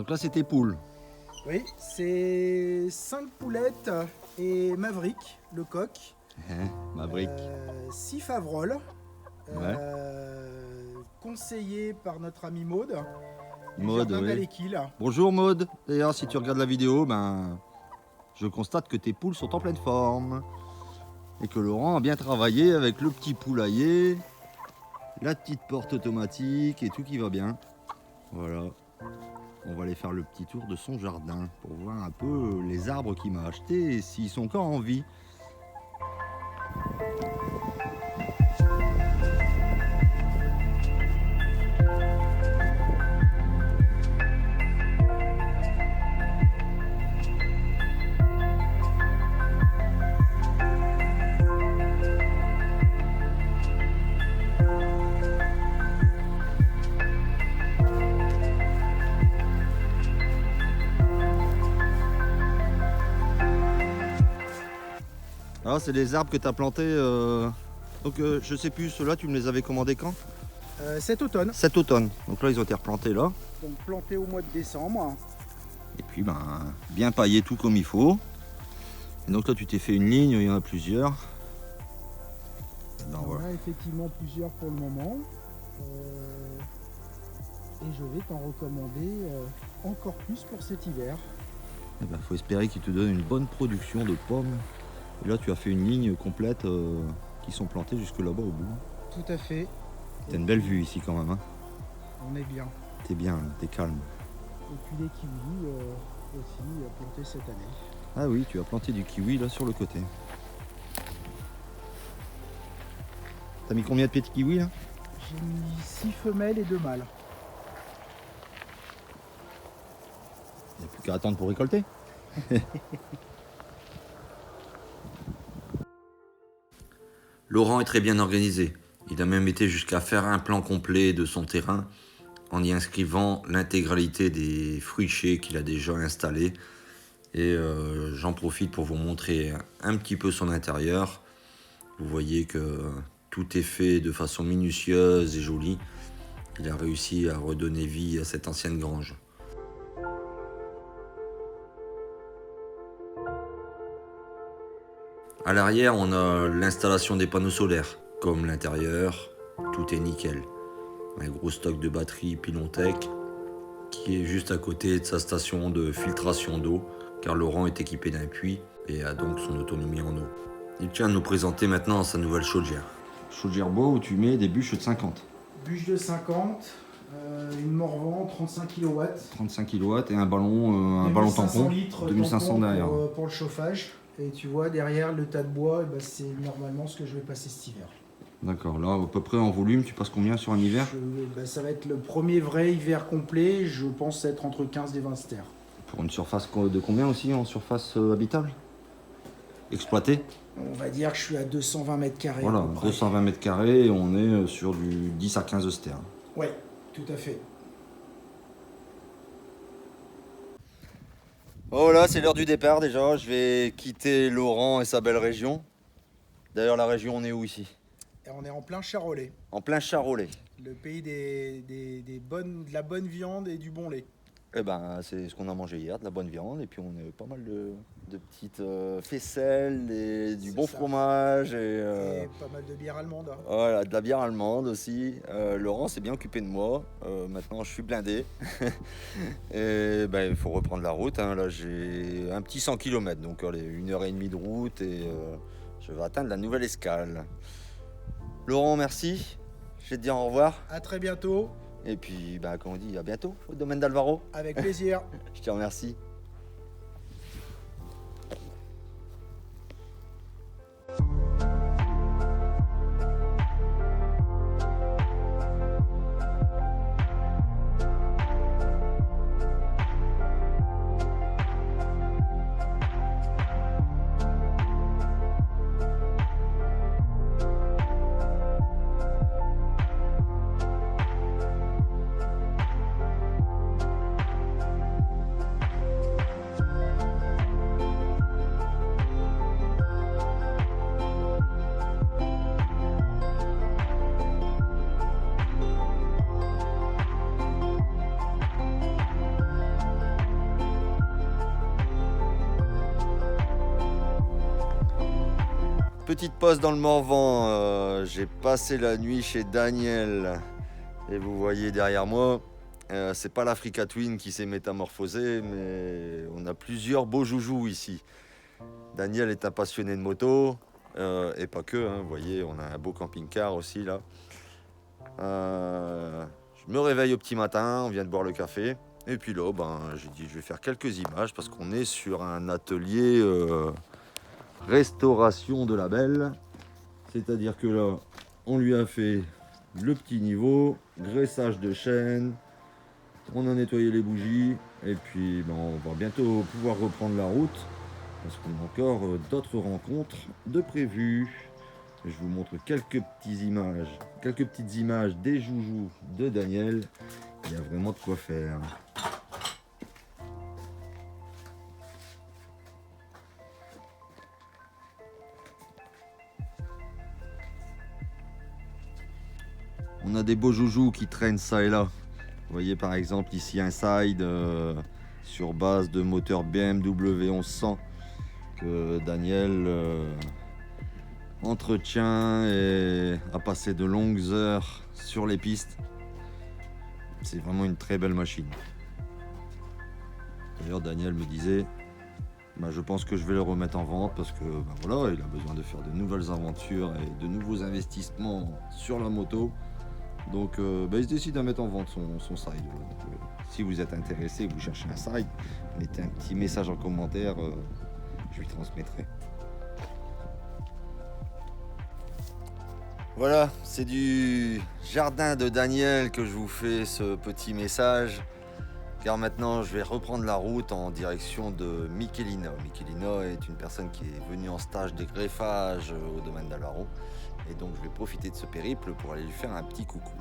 Donc là, c'est tes poules. Oui, c'est 5 poulettes et Maverick, le coq. Maverick. 6 favroles. Ouais. Conseillé par notre ami Maude. Du Maude, jardin oui. d'Aléquil. Bonjour Maude. D'ailleurs, si tu regardes la vidéo, je constate que tes poules sont en pleine forme. Et que Laurent a bien travaillé avec le petit poulailler, la petite porte automatique et tout qui va bien. Voilà. On va aller faire le petit tour de son jardin pour voir un peu les arbres qu'il m'a achetés et s'ils sont encore en vie. Alors, c'est des arbres que tu as plantés. Donc, je sais plus, ceux-là, tu me les avais commandés quand? Cet automne. Cet automne. Donc là, ils ont été replantés là. Donc planté au mois de décembre. Et puis, bien paillé tout comme il faut. Et donc là, tu t'es fait une ligne, il y en a plusieurs. Il y en a effectivement plusieurs pour le moment. Et je vais t'en recommander encore plus pour cet hiver. Il faut espérer qu'il te donne une bonne production de pommes. Et là, tu as fait une ligne complète qui sont plantées jusque là-bas au bout. Tout à fait. T'as une belle vue ici quand même. Hein. On est bien. T'es bien, t'es calme. Et puis les kiwis aussi plantés cette année. Ah oui, tu as planté du kiwi là sur le côté. T'as mis combien de petits kiwis là? J'ai mis 6 femelles et 2 mâles. Il n'y a plus qu'à attendre pour récolter. Laurent est très bien organisé. Il a même été jusqu'à faire un plan complet de son terrain en y inscrivant l'intégralité des fruitiers qu'il a déjà installés. Et j'en profite pour vous montrer un petit peu son intérieur. Vous voyez que tout est fait de façon minutieuse et jolie. Il a réussi à redonner vie à cette ancienne grange. À l'arrière, on a l'installation des panneaux solaires. Comme l'intérieur, tout est nickel. Un gros stock de batteries Pilontech qui est juste à côté de sa station de filtration d'eau, car Laurent est équipé d'un puits et a donc son autonomie en eau. Il tient à nous présenter maintenant sa nouvelle chaudière. Chaudière bois où tu mets des bûches de 50. Bûche de 50, une Morvan 35 kW. 35 kW et un ballon tampon, 2500 derrière. Pour le chauffage. Et tu vois derrière le tas de bois, c'est normalement ce que je vais passer cet hiver. D'accord, là à peu près en volume, tu passes combien sur un hiver? Ça va être le premier vrai hiver complet, je pense être entre 15 et 20 stères. Pour une surface de combien aussi en surface habitable? Exploitée? On va dire que je suis à 220 mètres carrés. Voilà, 220 mètres carrés et on est sur du 10 à 15 stères. Ouais, tout à fait. Oh là, c'est l'heure du départ déjà. Je vais quitter Laurent et sa belle région. D'ailleurs, la région, on est où ici? Et on est en plein Charolais. En plein Charolais. Le pays de la bonne viande et du bon lait. Eh ben, c'est ce qu'on a mangé hier, de la bonne viande. Et puis, on a pas mal de petites faisselles, et du bon fromage. Et pas mal de bière allemande. Voilà, de la bière allemande aussi. Laurent s'est bien occupé de moi. Maintenant, je suis blindé. Et il faut reprendre la route. Hein. Là, j'ai un petit 100 km. Donc, allez, 1h30 de route. Et je vais atteindre la nouvelle escale. Laurent, merci. Je vais te dire au revoir. À très bientôt. Et puis, comme on dit, à bientôt au domaine d'Alvaro. Avec plaisir. Je te remercie. petite pause dans le Morvan. J'ai passé la nuit chez Daniel. Et vous voyez derrière moi, c'est pas l'Africa Twin qui s'est métamorphosé, mais on a plusieurs beaux joujoux ici. Daniel est un passionné de moto, et pas que, hein, vous voyez, on a un beau camping-car aussi là. Je me réveille au petit matin, on vient de boire le café. Et puis là, j'ai dit je vais faire quelques images parce qu'on est sur un atelier restauration de label. C'est-à-dire que là, on lui a fait le petit niveau, graissage de chaîne, on a nettoyé les bougies et puis on va bientôt pouvoir reprendre la route parce qu'on a encore d'autres rencontres de prévues. Je vous montre quelques petites images des joujoux de Daniel. Il y a vraiment de quoi faire. On a des beaux joujoux qui traînent ça et là. Vous voyez par exemple ici un side sur base de moteur BMW 1100 que Daniel entretient et a passé de longues heures sur les pistes. C'est vraiment une très belle machine. D'ailleurs Daniel me disait je pense que je vais le remettre en vente parce que voilà, il a besoin de faire de nouvelles aventures et de nouveaux investissements sur la moto. Donc il se décide à mettre en vente son side. Donc, si vous êtes intéressé, vous cherchez un side, mettez un petit message en commentaire, je lui transmettrai. Voilà, c'est du jardin de Daniel que je vous fais ce petit message. Car maintenant, je vais reprendre la route en direction de Michelina. Michelina est une personne qui est venue en stage de greffage au domaine d'Alvaro. Et donc, je vais profiter de ce périple pour aller lui faire un petit coucou.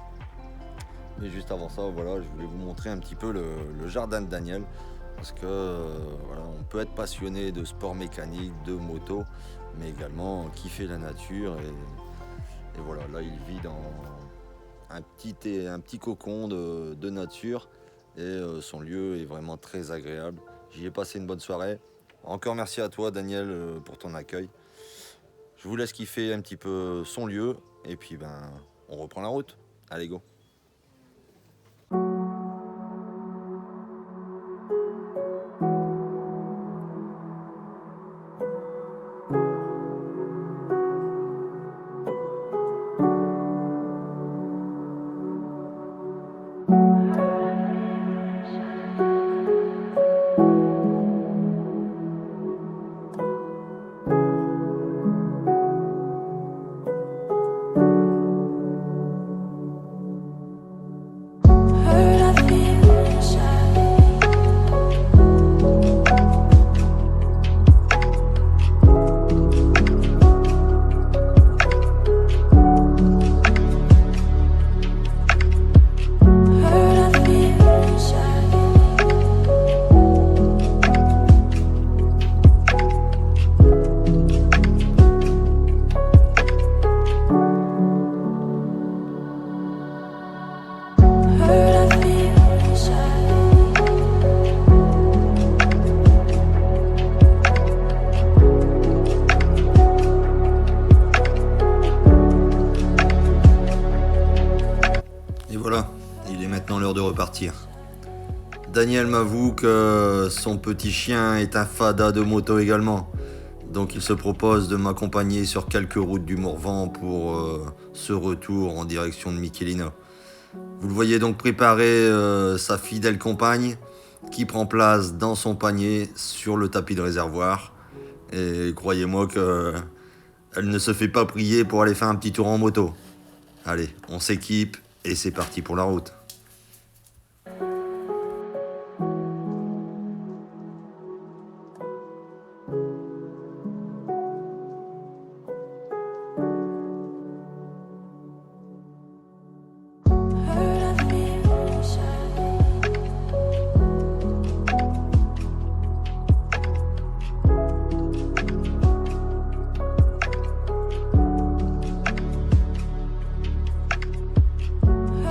Mais juste avant ça, voilà, je voulais vous montrer un petit peu le jardin de Daniel. Parce que voilà, on peut être passionné de sport mécanique, de moto, mais également kiffer la nature. Et voilà, là, il vit dans un petit cocon de nature. Et son lieu est vraiment très agréable. J'y ai passé une bonne soirée. Encore merci à toi Daniel pour ton accueil. Je vous laisse kiffer un petit peu son lieu et puis on reprend la route. Allez go. De repartir. Daniel m'avoue que son petit chien est un fada de moto également. Donc il se propose de m'accompagner sur quelques routes du Morvan pour ce retour en direction de Michelina. Vous le voyez donc préparer sa fidèle compagne qui prend place dans son panier sur le tapis de réservoir. Et croyez-moi qu'elle ne se fait pas prier pour aller faire un petit tour en moto. Allez, on s'équipe et c'est parti pour la route.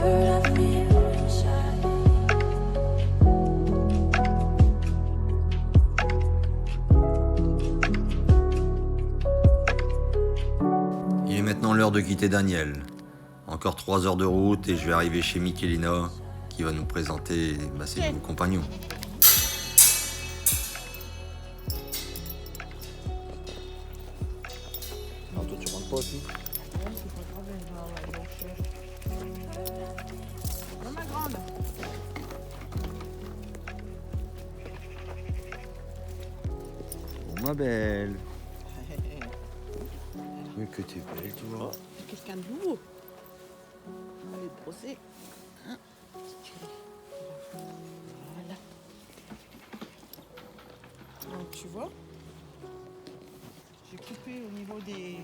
Heard I feel maintenant l'heure de quitter Daniel. Encore 3 heures de route et je vais arriver chez Michelina qui va nous présenter ses nouveaux compagnons. Non, toi tu rentres pas aussi. C'est pas grave, elle va avoir non, ma grande. Bon, ma belle. Mais que t'es belle, toi. Quelqu'un de nouveau. On va aller te brosser. Hein? Voilà. Donc tu vois, j'ai coupé au niveau des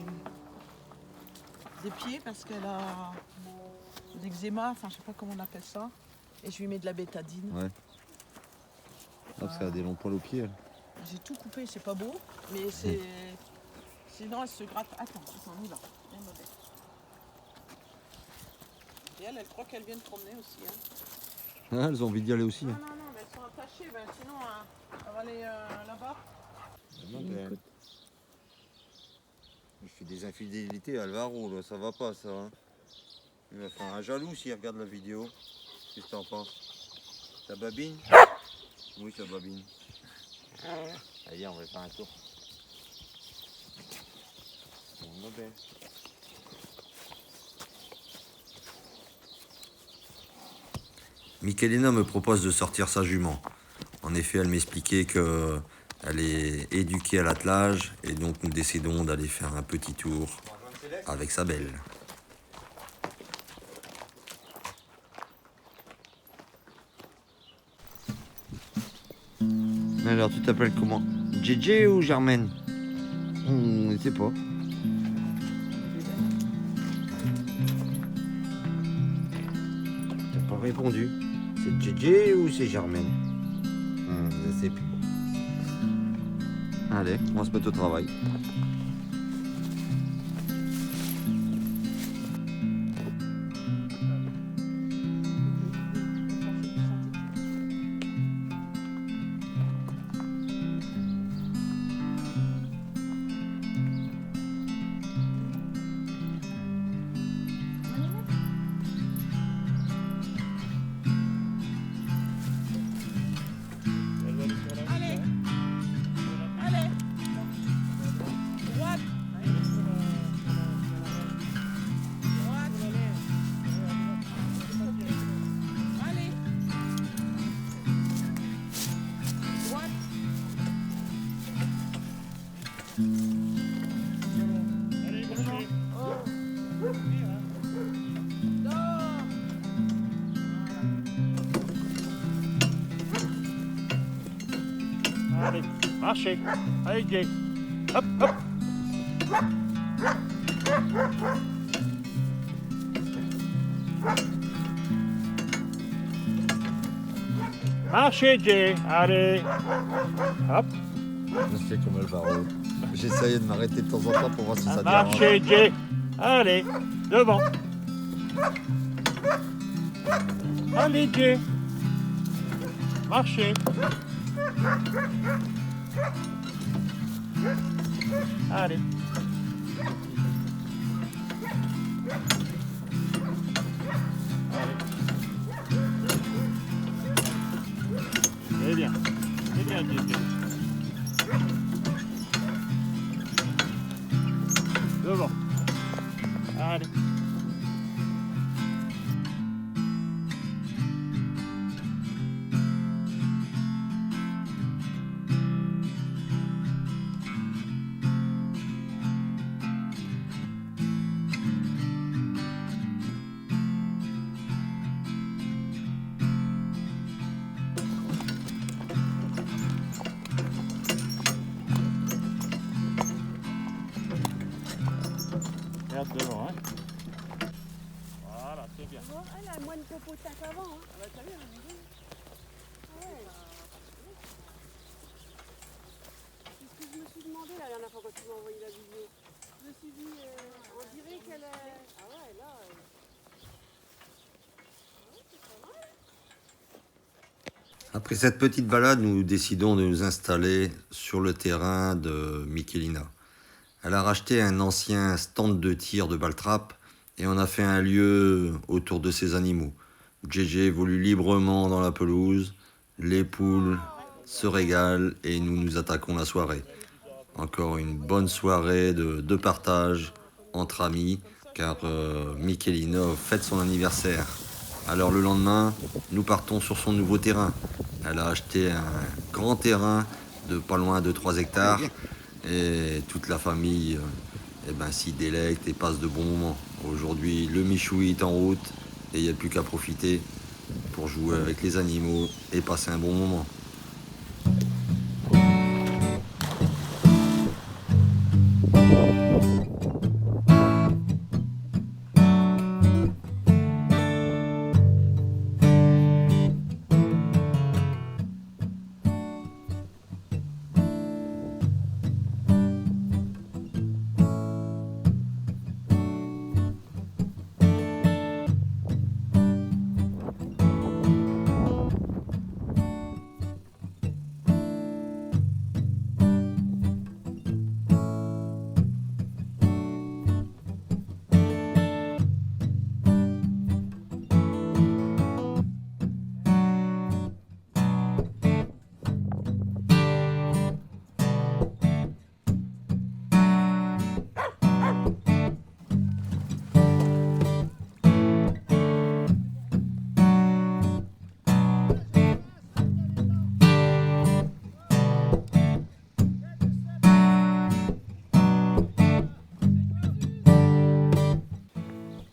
pieds parce qu'elle a de l'eczéma, enfin je sais pas comment on appelle ça. Et je lui mets de la bétadine. Ouais. Ah, parce qu'elle a des longs poils aux pieds. Elle. J'ai tout coupé, c'est pas beau, mais c'est. Sinon elle se gratte. Attends, on y va. Viens, ma belle. Et elle croit qu'elle vient de promener aussi. Hein. Ah, elles ont envie d'y aller aussi. Non, Hein. non, non, mais elles sont attachées, ben, sinon elle va aller là-bas. Ma belle. Je fais des infidélités à Alvaro, là, ça va pas ça. Hein. Il va faire un jaloux s'il regarde la vidéo. Qu'est-ce que t'en penses? Ça babine? Oui, ça babine. Allez, on va faire un tour. Bon, ma belle. Michelina me propose de sortir sa jument. En effet, elle m'expliquait que elle est éduquée à l'attelage et donc nous décidons d'aller faire un petit tour avec sa belle. Alors, tu t'appelles comment? JJ ou Germaine? On ne sait pas. T'as pas répondu. C'est JJ ou c'est Germaine? Je sais plus. Allez, on va se mettre au travail. Allez, allez, droite, droite, allez, droite. Allez, marchez. Allez, Jay. Hop, hop. Marchez, Jay. Allez. Hop. Je fais comme Alvaro. J'essayais de m'arrêter de temps en temps pour voir si ça dérange. Marchez, Jay. Allez, devant. Allez, Jay. Marchez. Allez. C'est bien. C'est bien, Jay. Devant. Allez. Regarde devant, hein. Voilà, c'est bien. Bon, elle a moins de popotin qu'avant. Hein. Ah bah, t'as vu, elle dit. Ouais. C'est ce que je me suis demandé la dernière fois quand tu m'as envoyé la vidéo. Je me suis dit, on dirait qu'elle est. Ah ouais, là. Ouais, c'est pas mal. Après cette petite balade, nous décidons de nous installer sur le terrain de Michelina. Elle a racheté un ancien stand de tir de Baltrap et on a fait un lieu autour de ces animaux. JJ évolue librement dans la pelouse, les poules se régalent et nous nous attaquons la soirée. Encore une bonne soirée de partage entre amis car Michelina fête son anniversaire. Alors le lendemain, nous partons sur son nouveau terrain. Elle a acheté un grand terrain de pas loin de 3 hectares et toute la famille s'y délecte et passe de bons moments. Aujourd'hui, le Michoui est en route et il n'y a plus qu'à profiter pour jouer avec les animaux et passer un bon moment.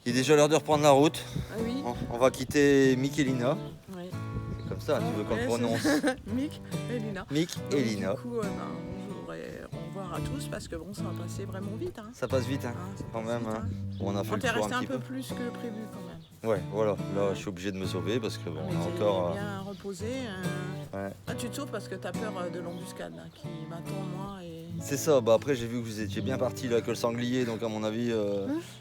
Il est déjà l'heure de reprendre la route. Ah oui. On va quitter Michelina. Oui. C'est comme ça, tu veux qu'on le Ouais, prononce. Mick et Lina. Mick et Donc, Lina. Du coup, bonjour et au revoir à tous parce que bon, ça va passer vraiment vite. Hein. Ça passe vite, hein, Ça quand passe même. vite, Hein. hein. On a fait On le t'est tour resté un un petit peu peu. plus que prévu quand même. Ouais, voilà. Là, je suis obligé de me sauver parce que bon, Mais on a t'es encore. bien reposé. Ouais. Ah, tu te sauves parce que t'as peur de l'embuscade là, qui m'attend moi et. C'est ça. Bah après, j'ai vu que vous étiez bien parti là, que le sanglier, donc à mon avis,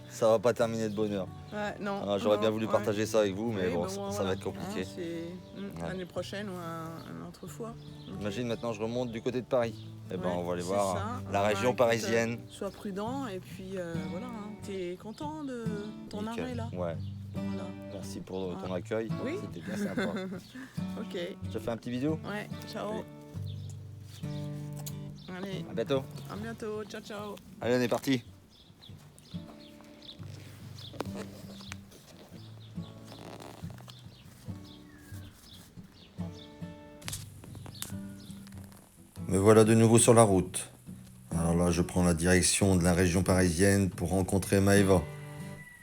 ça va pas terminer de bonheur. Ouais, non. Ah, j'aurais bien non, voulu ouais. partager ça avec vous, mais Oui, bon, ben, ça voilà. va être compliqué. Hein, c'est l'année prochaine ou une autre fois. Ok. Imagine maintenant, je remonte du côté de Paris. Eh ben, Ouais, on va aller c'est voir ça. la Ah, région écoute, parisienne. Sois prudent et puis voilà. Hein. T'es content de ton Nickel. arrêt là. Ouais. Voilà. Merci pour ton Ah. accueil. Oui. C'était bien sympa. Ok. Je te fais un petit vidéo. Ouais. Ciao. Allez. À bientôt. À bientôt. Ciao ciao. Allez, on est parti. Me voilà de nouveau sur la route. Alors là, je prends la direction de la région parisienne pour rencontrer Maëva.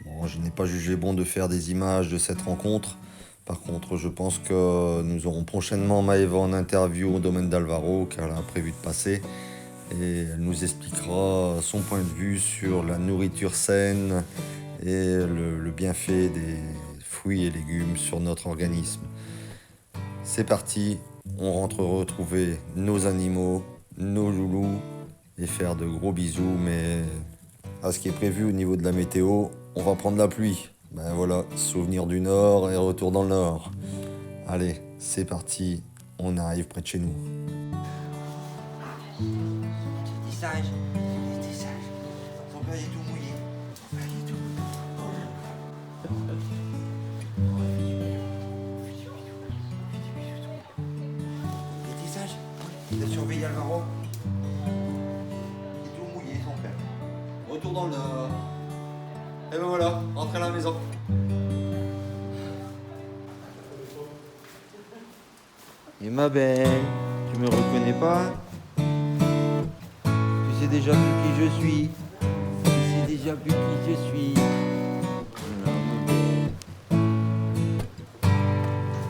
Bon, je n'ai pas jugé bon de faire des images de cette rencontre. Par contre, je pense que nous aurons prochainement Maëva en interview au domaine d'Alvaro, car elle a prévu de passer. Et elle nous expliquera son point de vue sur la nourriture saine et le bienfait des fruits et légumes sur notre organisme. C'est parti, on rentre retrouver nos animaux, nos loulous et faire de gros bisous, mais à ce qui est prévu au niveau de la météo, on va prendre la pluie. Ben voilà, souvenir du Nord et retour dans le Nord. Allez, c'est parti, on arrive près de chez nous. Des sages, faut pas y tout mouiller. Faut pas y tout. Des sages, il a surveillé Alvaro. Il est tout mouillé, son père. Retour dans le Nord. Et ben voilà, rentrez à la maison. Et ma belle, tu me reconnais pas? Tu sais déjà plus qui je suis. Tu sais déjà plus qui je suis. Voilà, ma belle.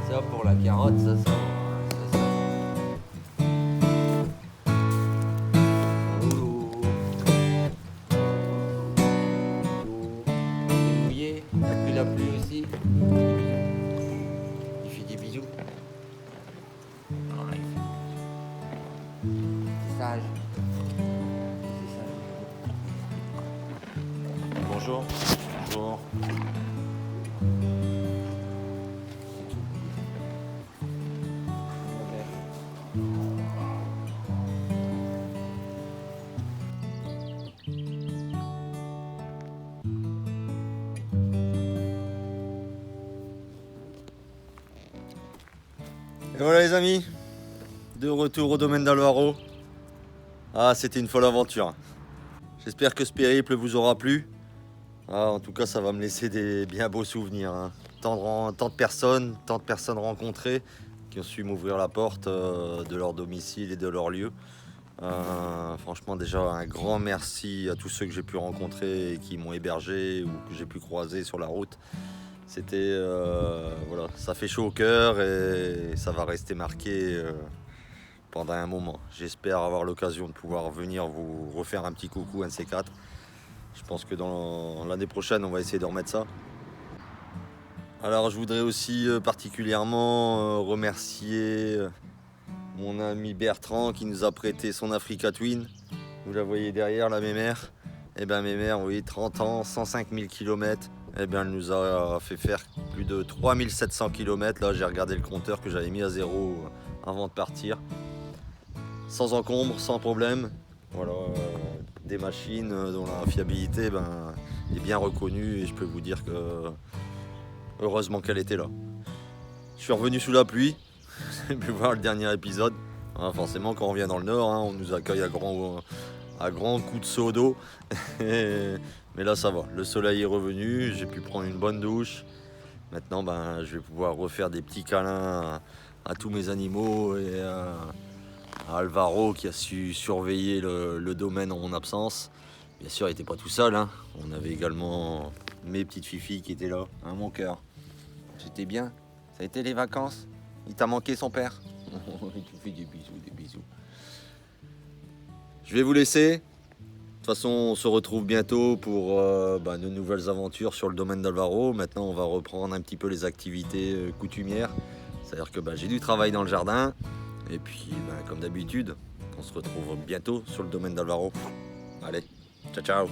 Ça pour la carotte, ça. Lolo. T'es mouillé? T'as pris la pluie aussi? Il fait des bisous. Ouais. C'est sage. C'est sage. Bonjour. Bonjour. Et voilà les amis, de retour au domaine d'Alvaro. Ah, c'était une folle aventure. J'espère que ce périple vous aura plu. Ah, en tout cas, ça va me laisser des bien beaux souvenirs. Hein. Tant de personnes rencontrées qui ont su m'ouvrir la porte de leur domicile et de leur lieu. Franchement, déjà un grand merci à tous ceux que j'ai pu rencontrer et qui m'ont hébergé ou que j'ai pu croiser sur la route. C'était voilà, ça fait chaud au cœur et ça va rester marqué pendant un moment. J'espère avoir l'occasion de pouvoir venir vous refaire un petit coucou, un de ces quatre. Je pense que dans l'année prochaine, on va essayer de remettre ça. Alors, je voudrais aussi particulièrement remercier mon ami Bertrand qui nous a prêté son Africa Twin. Vous la voyez derrière, la mémère. Eh bien, mémère, oui, 30 ans, 105 000 km. Eh bien, elle nous a fait faire plus de 3700 km. Là, j'ai regardé le compteur que j'avais mis à 0 avant de partir. Sans encombre, sans problème. Voilà, des machines dont la fiabilité est bien reconnue et je peux vous dire que heureusement qu'elle était là. Je suis revenu sous la pluie. J'ai pu voir le dernier épisode. Hein, forcément, quand on vient dans le nord, hein, on nous accueille à grands coups de seau d'eau. Mais là, ça va. Le soleil est revenu. J'ai pu prendre une bonne douche. Maintenant, je vais pouvoir refaire des petits câlins à tous mes animaux et à Alvaro qui a su surveiller le domaine en mon absence. Bien sûr, il n'était pas tout seul. Hein. On avait également mes petites fifis qui étaient là, hein, mon cœur. C'était bien. Ça a été les vacances. Il t'a manqué son père. Il te fait des bisous. Je vais vous laisser. De toute façon, on se retrouve bientôt pour de nouvelles aventures sur le domaine d'Alvaro. Maintenant, on va reprendre un petit peu les activités coutumières. C'est-à-dire que j'ai du travail dans le jardin. Et puis, comme d'habitude, on se retrouve bientôt sur le domaine d'Alvaro. Allez, ciao ciao.